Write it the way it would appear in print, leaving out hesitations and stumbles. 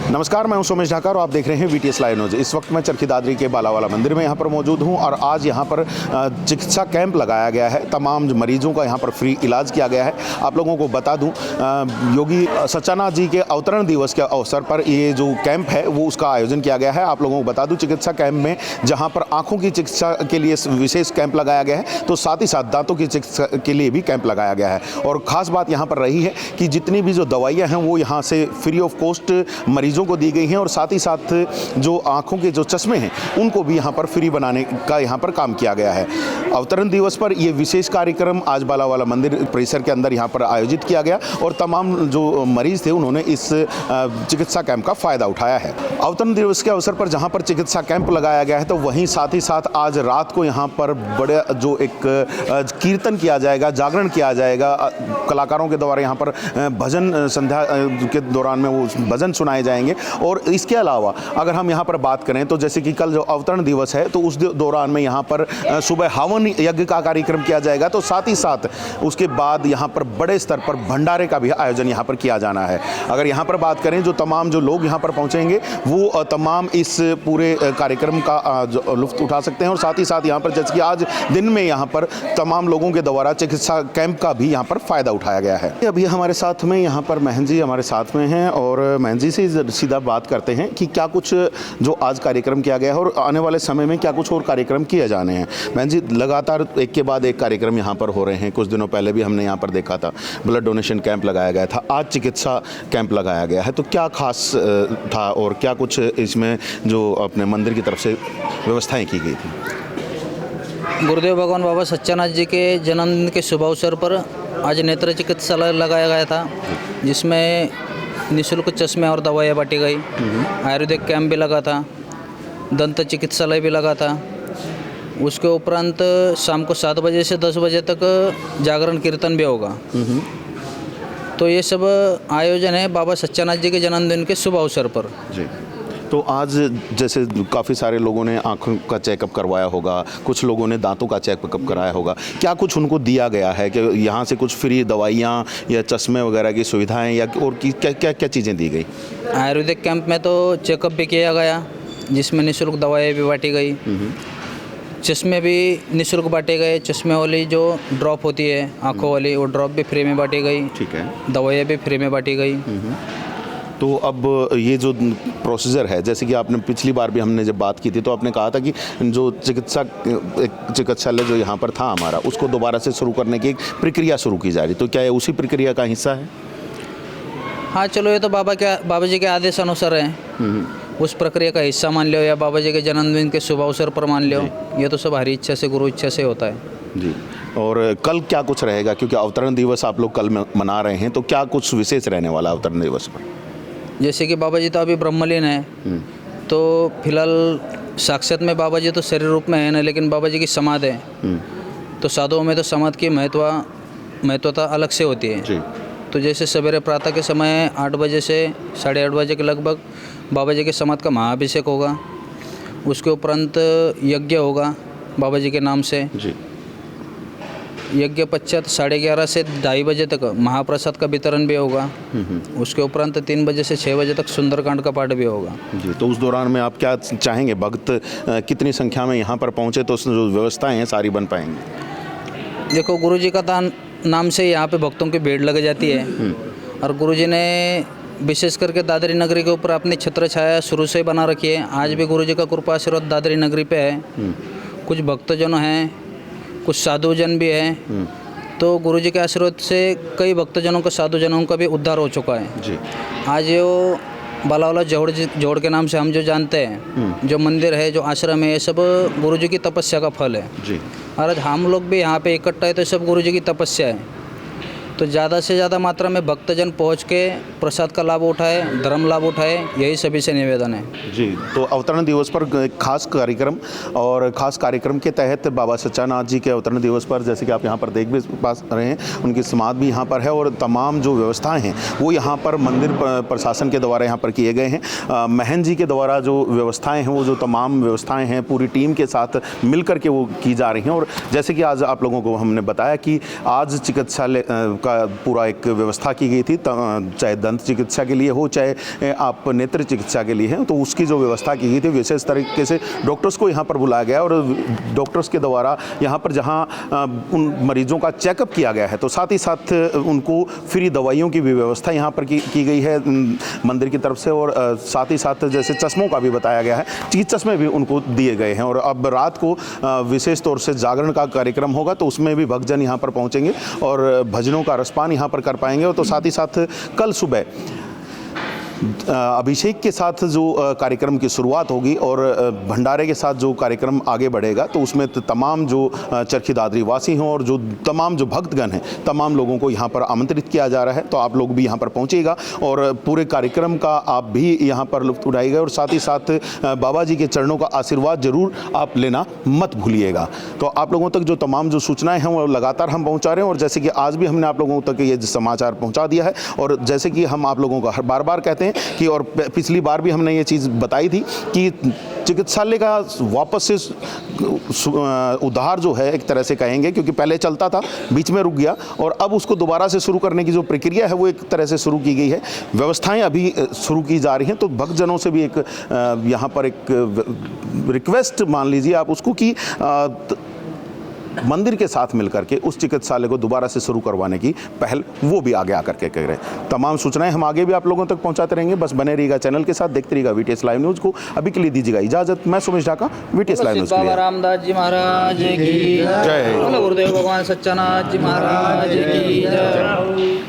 नमस्कार, मैं हूं सोमेश ढाका और आप देख रहे हैं VTS लाइव न्यूज़। इस वक्त मैं चरखी दादरी के बालावाला मंदिर में यहाँ पर मौजूद हूं और आज यहाँ पर चिकित्सा कैंप लगाया गया है। तमाम मरीजों का यहाँ पर फ्री इलाज किया गया है। आप लोगों को बता दूं, योगी सच्चानाथ जी के अवतरण दिवस के अवसर पर ये जो कैंप है वो उसका आयोजन किया गया है। आप लोगों को बता दूँ, चिकित्सा कैंप में जहाँ पर आँखों की चिकित्सा के लिए विशेष कैंप लगाया गया है, तो साथ ही साथ दांतों की चिकित्सा के लिए भी कैंप लगाया गया है। और ख़ास बात यहाँ पर रही है कि जितनी भी जो दवाइयाँ हैं वो यहाँ से फ्री ऑफ कॉस्ट मरीजों को दी गई हैं और साथ ही साथ जो आंखों के जो चश्मे हैं उनको भी यहाँ पर फ्री बनाने का यहाँ पर काम किया गया है। अवतरण दिवस पर ये विशेष कार्यक्रम आज बालावाला मंदिर परिसर के अंदर यहाँ पर आयोजित किया गया और तमाम जो मरीज थे उन्होंने इस चिकित्सा कैंप का फ़ायदा उठाया है। अवतरण दिवस के अवसर पर जहाँ पर चिकित्सा कैंप लगाया गया है, तो वहीं साथ ही साथ आज रात को यहाँ पर बड़े जो एक कीर्तन किया जाएगा, जागरण किया जाएगा। कलाकारों के द्वारा यहाँ पर भजन संध्या के दौरान में वो भजन सुनाए जाएंगे। और इसके अलावा अगर हम यहाँ पर बात करें तो जैसे कि कल जो अवतरण दिवस है तो उस दौरान में यहाँ पर सुबह हवन यज्ञ का कार्यक्रम किया जाएगा, तो साथ ही साथ उसके बाद यहाँ पर बड़े स्तर पर भंडारे का भी आयोजन यहाँ पर किया जाना है। अगर यहाँ पर बात करें, जो तमाम जो लोग यहाँ पर पहुँचेंगे वो तमाम इस पूरे कार्यक्रम का लुत्फ़ उठा सकते हैं। और साथ ही साथ यहाँ पर जैसे कि आज दिन में यहाँ पर तमाम लोगों के द्वारा चिकित्सा कैंप का भी यहाँ पर फ़ायदा उठाया गया है। अभी हमारे साथ में यहाँ पर महन जी हमारे साथ में हैं और महन जी से सीधा बात करते हैं कि क्या कुछ जो आज कार्यक्रम किया गया है और आने वाले समय में क्या कुछ और कार्यक्रम किए जाने हैं। महन जी, लगातार एक के बाद एक कार्यक्रम यहाँ पर हो रहे हैं। कुछ दिनों पहले भी हमने यहाँ पर देखा था, ब्लड डोनेशन कैंप लगाया गया था, आज चिकित्सा कैंप लगाया गया है, तो क्या खास था और क्या कुछ इसमें जो अपने मंदिर की तरफ से व्यवस्थाएँ की गई थी? गुरुदेव भगवान बाबा सच्चानाथ जी के जन्मदिन के शुभ अवसर पर आज नेत्र चिकित्सालय लगाया गया था, जिसमें निःशुल्क चश्मे और दवाइयाँ बांटी गई। आयुर्वेदिक कैंप भी लगा था, दंत चिकित्सालय भी लगा था। उसके उपरांत शाम को 7 बजे से 10 बजे तक जागरण कीर्तन भी होगा। तो ये सब आयोजन है बाबा सच्चानाथ जी के जन्मदिन के शुभ अवसर पर जी। तो आज जैसे काफ़ी सारे लोगों ने आँखों का चेकअप करवाया होगा, कुछ लोगों ने दांतों का चेकअप कराया होगा, क्या कुछ उनको दिया गया है कि यहाँ से कुछ फ्री दवाइयाँ या चश्मे वगैरह की सुविधाएं या और क्या क्या क्या चीज़ें दी गई? आयुर्वेदिक कैंप में तो चेकअप भी किया गया, जिसमें निःशुल्क दवाइयाँ भी बांटी गई। चश्मे भी निःशुल्क बांटे गए। चश्मे वाली जो ड्रॉप होती है आँखों वाली, वो ड्रॉप भी फ्री में बांटी गई। ठीक है। दवाइयाँ भी फ्री में बांटी गई। तो अब ये जो प्रोसीजर है, जैसे कि आपने पिछली बार भी हमने जब बात की थी तो आपने कहा था कि जो चिकित्सालय जो यहाँ पर था हमारा, उसको दोबारा से शुरू करने की एक प्रक्रिया शुरू की जा रही, तो क्या ये उसी प्रक्रिया का हिस्सा है? हाँ, चलो ये तो बाबा जी के आदेश अनुसार है। उस प्रक्रिया का हिस्सा मान लो या बाबा जी के जन्मदिन के शुभ अवसर पर मान लो, ये तो सब हरी इच्छा से, गुरु इच्छा से होता है जी। और कल क्या कुछ रहेगा, क्योंकि अवतरण दिवस आप लोग कल मना रहे हैं, तो क्या कुछ विशेष रहने वाला अवतरण दिवस पर? जैसे कि बाबा जी तो अभी ब्रह्मलीन है, तो फिलहाल साक्षात में बाबा जी तो शरीर रूप में है ना, लेकिन बाबा जी की समाधि है। तो साधुओं में तो समाधि की महत्वता अलग से होती है जी। तो जैसे सवेरे प्रातः के समय 8 बजे से 8:30 बजे के लगभग बाबा जी के समाधि का महाअभिषेक होगा। उसके उपरांत यज्ञ होगा बाबा जी के नाम से जी। यज्ञ पश्चात 11:30 से 2:30 बजे तक महाप्रसाद का वितरण भी होगा। उसके उपरांत 3 बजे से 6 बजे तक सुंदरकांड का पाठ भी होगा जी। तो उस दौरान में आप क्या चाहेंगे, भक्त कितनी संख्या में यहाँ पर पहुँचे तो जो व्यवस्थाएं हैं सारी बन पाएंगी? देखो, गुरु जी का नाम से यहाँ पे भक्तों की भीड़ लग जाती है। और गुरु जी ने विशेष करके दादरी नगरी के ऊपर अपनी छत्र छाया शुरू से ही बना रखी है। आज भी गुरु जी का कृपा आशीर्वाद दादरी नगरी पे है। कुछ भक्तजन हैं, कुछ साधुजन भी हैं। तो गुरु जी के आशीर्वाद से कई भक्तजनों का, साधुजनों का भी उद्धार हो चुका है जी। आज यो बालावाला जोड़ के नाम से हम जो जानते हैं, जो मंदिर है, जो आश्रम है, ये सब गुरु जी की तपस्या का फल है जी। और आज हम लोग भी यहाँ पे इकट्ठा है तो सब गुरु जी की तपस्या है। तो ज़्यादा से ज़्यादा मात्रा में भक्तजन पहुँच के प्रसाद का लाभ उठाए, धर्म लाभ उठाए, यही सभी से निवेदन है जी। तो अवतरण दिवस पर खास कार्यक्रम और ख़ास कार्यक्रम के तहत बाबा सच्चानाथ जी के अवतरण दिवस पर, जैसे कि आप यहाँ पर देख भी पा रहे हैं, उनकी समाधि भी यहाँ पर है और तमाम जो व्यवस्थाएँ हैं वो यहाँ पर मंदिर प्रशासन के द्वारा यहाँ पर किए गए हैं। महन जी के द्वारा जो व्यवस्थाएँ हैं, वो जो तमाम व्यवस्थाएँ हैं पूरी टीम के साथ मिल कर के वो की जा रही हैं। और जैसे कि आज आप लोगों को हमने बताया कि आज चिकित्सालय का पूरा एक व्यवस्था की गई थी, चाहे दंत चिकित्सा के लिए हो, चाहे आप नेत्र चिकित्सा के लिए हैं, तो उसकी जो व्यवस्था की गई थी विशेष तरीके से डॉक्टर्स को यहाँ पर बुलाया गया और डॉक्टर्स के द्वारा यहाँ पर जहाँ उन मरीजों का चेकअप किया गया है, तो साथ ही साथ उनको फ्री दवाइयों की भी व्यवस्था यहाँ पर की गई है मंदिर की तरफ से। और साथ ही साथ जैसे चश्मों का भी बताया गया है, चश्मे भी उनको दिए गए हैं। और अब रात को विशेष तौर से जागरण का कार्यक्रम होगा, तो उसमें भी भक्तजन यहाँ पर पहुँचेंगे और भजनों का रसपान यहाँ पर कर पाएंगे। और तो साथ ही साथ कल सुबह अभिषेक के साथ जो कार्यक्रम की शुरुआत होगी और भंडारे के साथ जो कार्यक्रम आगे बढ़ेगा, तो उसमें तमाम जो चरखी दादरी वासी हैं और जो तमाम जो भक्तगण हैं, तमाम लोगों को यहाँ पर आमंत्रित किया जा रहा है। तो आप लोग भी यहाँ पर पहुँचिएगा और पूरे कार्यक्रम का आप भी यहाँ पर लुत्फ उठाइएगा और साथ ही साथ बाबा जी के चरणों का आशीर्वाद जरूर आप लेना मत भूलिएगा। तो आप लोगों तक जो तमाम जो सूचनाएँ हैं वो लगातार हम पहुँचा रहे हैं और जैसे कि आज भी हमने आप लोगों तक ये समाचार पहुँचा दिया है। और जैसे कि हम आप लोगों को हर बार कहते हैं कि, और पिछली बार भी हमने ये चीज़ बताई थी कि चिकित्सालय का वापस से उद्धार जो है, एक तरह से कहेंगे, क्योंकि पहले चलता था, बीच में रुक गया और अब उसको दोबारा से शुरू करने की जो प्रक्रिया है वो एक तरह से शुरू की गई है। व्यवस्थाएं अभी शुरू की जा रही हैं। तो भक्तजनों से भी एक यहाँ पर एक रिक्वेस्ट मान लीजिए आप उसको कि मंदिर के साथ मिलकर के उस चिकित्सालय को दोबारा से शुरू करवाने की पहल वो भी आगे आकर के कर रहे हैं। तमाम सूचनाएं हम आगे भी आप लोगों तक पहुंचाते रहेंगे। बस बने रहिएगा चैनल के साथ, देखते रहिएगा वीटीएस लाइव न्यूज़ को। अभी के लिए दीजिएगा इजाजत। मैं Sumesh Dhaka, VTS live news के बाबा लिए। रामदास जी महाराज की जय। बोलो गुरुदेव भगवान सच्चानंद जी महाराज की जय।